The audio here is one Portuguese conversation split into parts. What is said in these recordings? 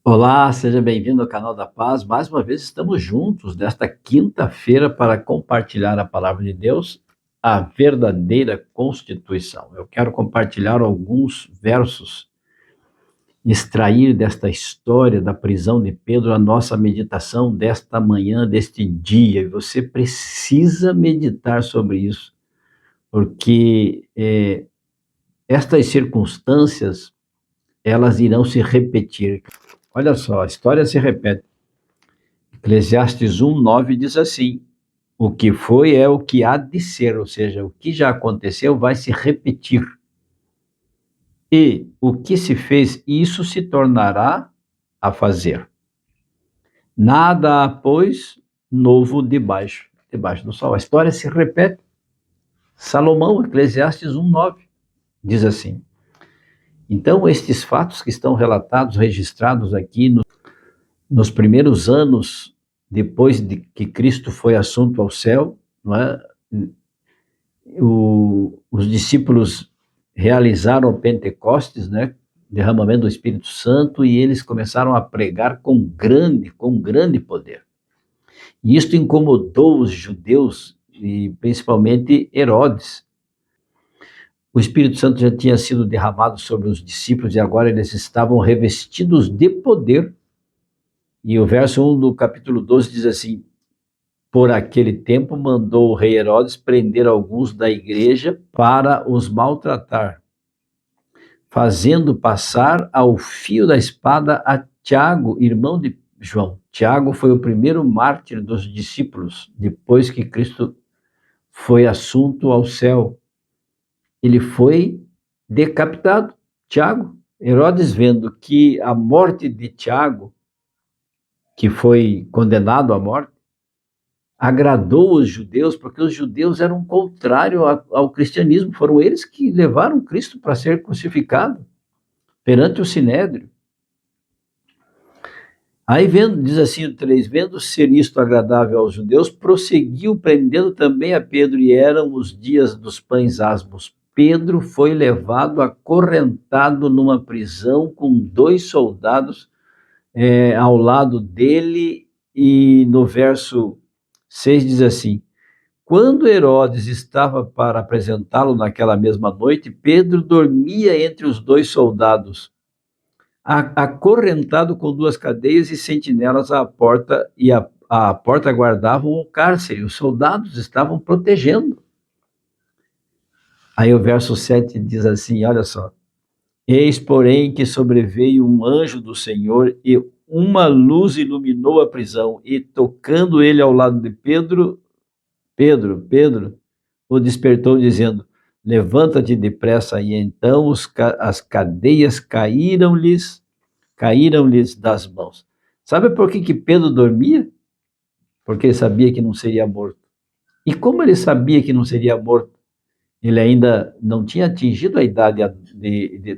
Olá, seja bem-vindo ao canal da Paz. Mais uma vez estamos juntos nesta quinta-feira para compartilhar a palavra de Deus, a verdadeira Constituição. Eu quero compartilhar alguns versos, extrair desta história da prisão de Pedro a nossa meditação desta manhã, deste dia. E você precisa meditar sobre isso, porque estas circunstâncias, elas irão se repetir. Olha só, a história se repete. Eclesiastes 1:9 diz assim: o que foi é o que há de ser, ou seja, o que já aconteceu vai se repetir. E o que se fez, isso se tornará a fazer. Nada há, pois, novo debaixo do sol. A história se repete. Salomão, Eclesiastes 1:9, diz assim. Então, estes fatos que estão relatados, registrados aqui nos primeiros anos depois de que Cristo foi assunto ao céu, não é? Os discípulos realizaram o Pentecostes, né? Derramamento do Espírito Santo, e eles começaram a pregar com grande poder. E isto incomodou os judeus, e principalmente Herodes. O Espírito Santo já tinha sido derramado sobre os discípulos e agora eles estavam revestidos de poder. E o verso 1 do capítulo 12 diz assim: por aquele tempo mandou o rei Herodes prender alguns da igreja para os maltratar, fazendo passar ao fio da espada a Tiago, irmão de João. Tiago foi o primeiro mártir dos discípulos, depois que Cristo foi assunto ao céu. Ele foi decapitado, Tiago. Herodes, vendo que a morte de Tiago, que foi condenado à morte, agradou os judeus, porque os judeus eram contrários ao cristianismo. Foram eles que levaram Cristo para ser crucificado perante o Sinédrio. Aí diz assim o 3, vendo ser isto agradável aos judeus, prosseguiu prendendo também a Pedro, e eram os dias dos pães asmos. Pedro foi levado acorrentado numa prisão com 2 soldados ao lado dele, e no verso 6 diz assim: quando Herodes estava para apresentá-lo naquela mesma noite, Pedro dormia entre os 2 soldados, acorrentado com 2 cadeias e sentinelas à porta, e a porta guardavam o cárcere. Os soldados estavam protegendo. Aí o verso 7 diz assim, olha só: eis, porém, que sobreveio um anjo do Senhor, e uma luz iluminou a prisão, e tocando ele ao lado de Pedro, Pedro, o despertou dizendo: levanta-te depressa. E então as cadeias caíram-lhes das mãos. Sabe por que Pedro dormia? Porque ele sabia que não seria morto. E como ele sabia que não seria morto? Ele ainda não tinha atingido a idade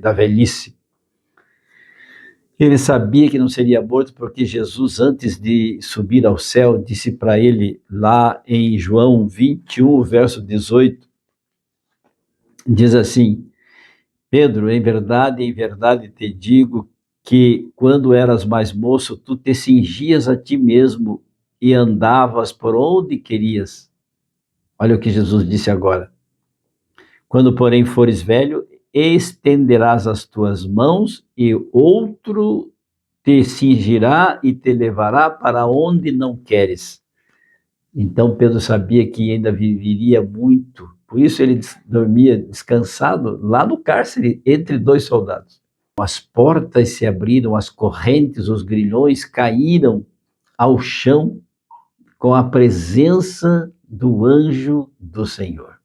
da velhice. Ele sabia que não seria morto porque Jesus, antes de subir ao céu, disse para ele, lá em João 21, verso 18, diz assim: Pedro, em verdade te digo que quando eras mais moço, tu te cingias a ti mesmo e andavas por onde querias. Olha o que Jesus disse agora. Quando, porém, fores velho, estenderás as tuas mãos, e outro te cingirá e te levará para onde não queres. Então Pedro sabia que ainda viveria muito, por isso ele dormia descansado lá no cárcere, entre 2 soldados. As portas se abriram, as correntes, os grilhões caíram ao chão com a presença do anjo do Senhor.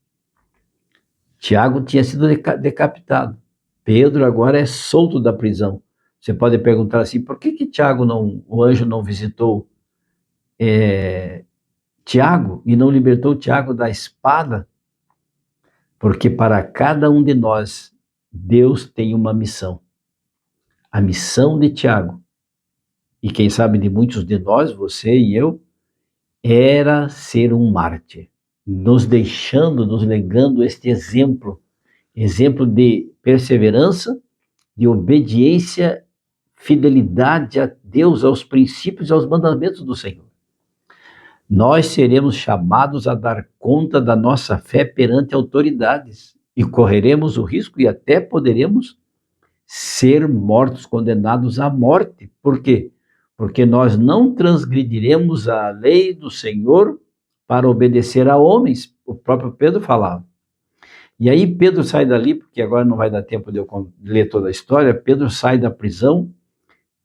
Tiago tinha sido decapitado. Pedro agora é solto da prisão. Você pode perguntar assim, por que Tiago o anjo não visitou Tiago e não libertou Tiago da espada? Porque para cada um de nós, Deus tem uma missão. A missão de Tiago, e quem sabe de muitos de nós, você e eu, era ser um mártir, nos legando este exemplo de perseverança, de obediência fidelidade a Deus, aos princípios e aos mandamentos do Senhor. Nós seremos chamados a dar conta da nossa fé perante autoridades e correremos o risco e até poderemos ser mortos, condenados à morte. Por quê? Porque nós não transgrediremos a lei do Senhor para obedecer a homens. O próprio Pedro falava. E aí Pedro sai dali, porque agora não vai dar tempo de eu ler toda a história. Pedro sai da prisão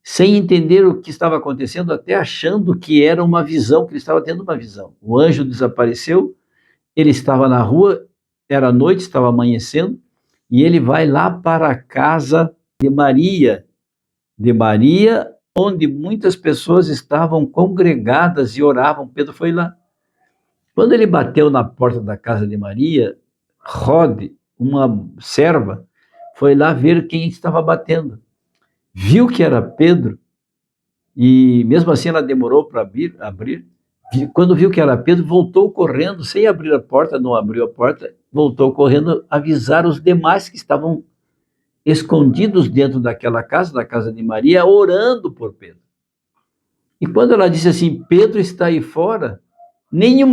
sem entender o que estava acontecendo, até achando que era uma visão, que ele estava tendo uma visão. O anjo desapareceu, ele estava na rua, era noite, estava amanhecendo, e ele vai lá para a casa de Maria, onde muitas pessoas estavam congregadas e oravam. Pedro foi lá. Quando ele bateu na porta da casa de Maria, Rode, uma serva, foi lá ver quem estava batendo. Viu que era Pedro, e mesmo assim ela demorou para abrir. Quando viu que era Pedro, voltou correndo, sem abrir a porta, não abriu a porta, voltou correndo avisar os demais que estavam escondidos dentro daquela casa, da casa de Maria, orando por Pedro. E quando ela disse assim, Pedro está aí fora, nenhum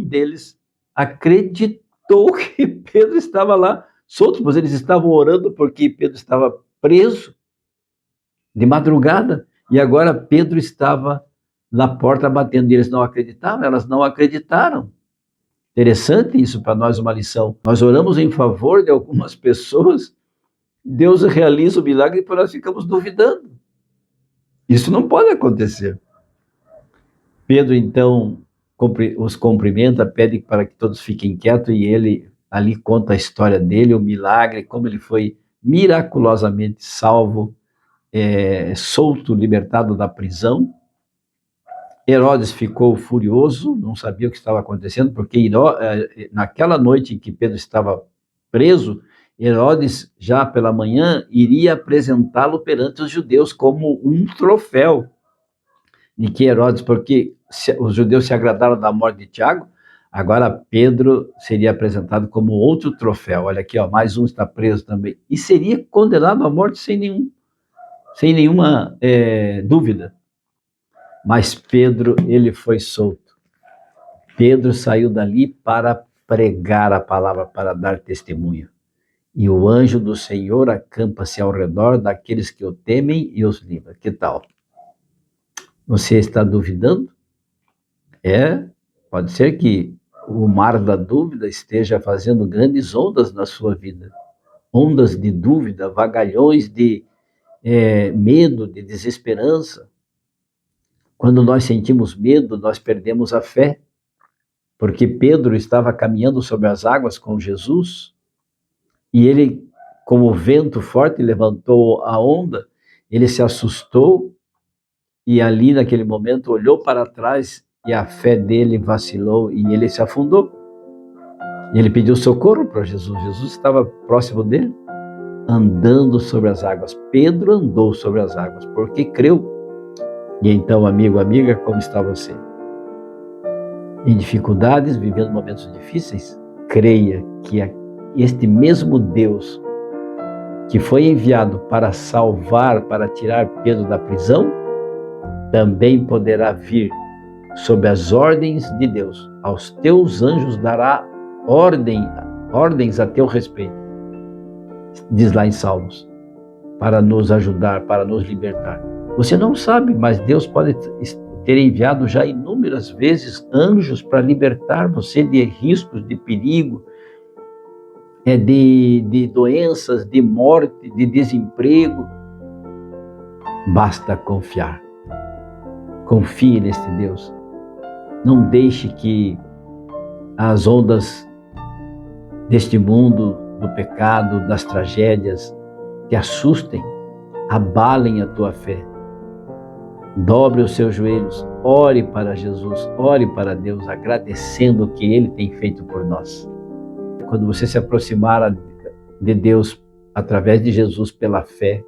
deles acreditou que Pedro estava lá solto, pois eles estavam orando porque Pedro estava preso de madrugada, e agora Pedro estava na porta batendo, e eles não acreditavam, elas não acreditaram. Interessante isso para nós, uma lição. Nós oramos em favor de algumas pessoas, Deus realiza o milagre e nós ficamos duvidando. Isso não pode acontecer. Pedro, então, os cumprimenta, pede para que todos fiquem quietos, e ele ali conta a história dele, o milagre, como ele foi miraculosamente salvo, solto, libertado da prisão. Herodes ficou furioso, não sabia o que estava acontecendo, porque naquela noite em que Pedro estava preso, Herodes, já pela manhã, iria apresentá-lo perante os judeus como um troféu. De que Herodes, porque os judeus se agradaram da morte de Tiago, agora Pedro seria apresentado como outro troféu. Olha aqui, ó, mais um está preso também. E seria condenado à morte sem nenhuma dúvida. Mas Pedro, ele foi solto. Pedro saiu dali para pregar a palavra, para dar testemunho. E o anjo do Senhor acampa-se ao redor daqueles que o temem e os livra. Que tal? Você está duvidando? Pode ser que o mar da dúvida esteja fazendo grandes ondas na sua vida. Ondas de dúvida, vagalhões de medo, de desesperança. Quando nós sentimos medo, nós perdemos a fé, porque Pedro estava caminhando sobre as águas com Jesus, e ele, como o vento forte levantou a onda, ele se assustou, e ali naquele momento olhou para trás, e a fé dele vacilou, e ele se afundou. E ele pediu socorro para Jesus. Jesus estava próximo dele, andando sobre as águas. Pedro andou sobre as águas, porque creu. E então, amigo, amiga, como está você? Em dificuldades, vivendo momentos difíceis? Creia que este mesmo Deus que foi enviado para salvar, para tirar Pedro da prisão, também poderá vir sob as ordens de Deus. Aos teus anjos dará ordens a teu respeito, diz lá em Salmos, para nos ajudar, para nos libertar. Você não sabe, mas Deus pode ter enviado já inúmeras vezes anjos para libertar você de riscos, de perigo, de doenças, de morte, de desemprego. Basta confiar. Confie neste Deus. Não deixe que as ondas deste mundo, do pecado, das tragédias, te assustem, abalem a tua fé. Dobre os seus joelhos, ore para Jesus, ore para Deus, agradecendo o que Ele tem feito por nós. Quando você se aproximar de Deus através de Jesus pela fé,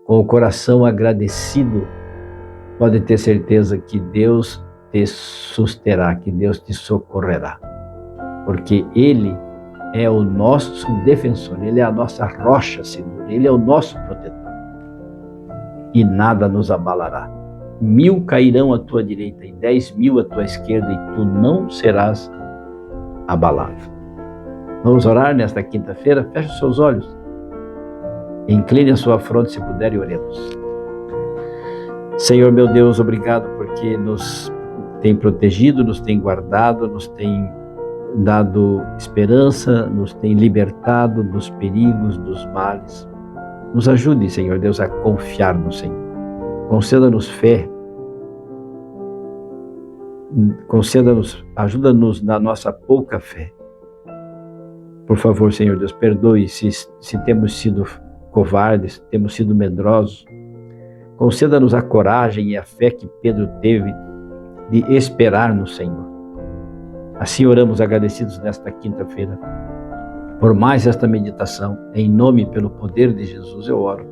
com o coração agradecido, pode ter certeza que Deus te susterá, que Deus te socorrerá, porque Ele é o nosso defensor, Ele é a nossa rocha segura, Ele é o nosso protetor. e nada nos abalará. 1000 cairão à tua direita e 10.000 à tua esquerda, e tu não serás abalado. Vamos orar nesta quinta-feira? Feche os seus olhos. Incline a sua fronte se puder e oremos. Senhor meu Deus, obrigado porque nos tem protegido, nos tem guardado, nos tem dado esperança, nos tem libertado dos perigos, dos males. Nos ajude, Senhor Deus, a confiar no Senhor. Conceda-nos fé. Ajuda-nos na nossa pouca fé. Por favor, Senhor Deus, perdoe se temos sido covardes, temos sido medrosos. Conceda-nos a coragem e a fé que Pedro teve de esperar no Senhor. Assim oramos agradecidos nesta quinta-feira. Por mais esta meditação, em nome e pelo poder de Jesus eu oro.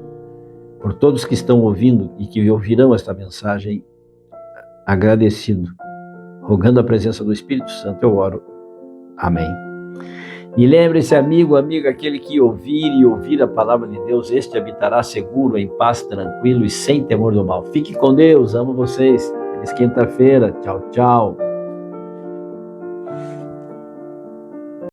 Por todos que estão ouvindo e que ouvirão esta mensagem, agradecido, rogando a presença do Espírito Santo, eu oro. Amém. E lembre-se, amigo, amiga, aquele que ouvir a palavra de Deus, este habitará seguro, em paz, tranquilo e sem temor do mal. Fique com Deus, amo vocês. Feliz quinta-feira. Tchau, tchau.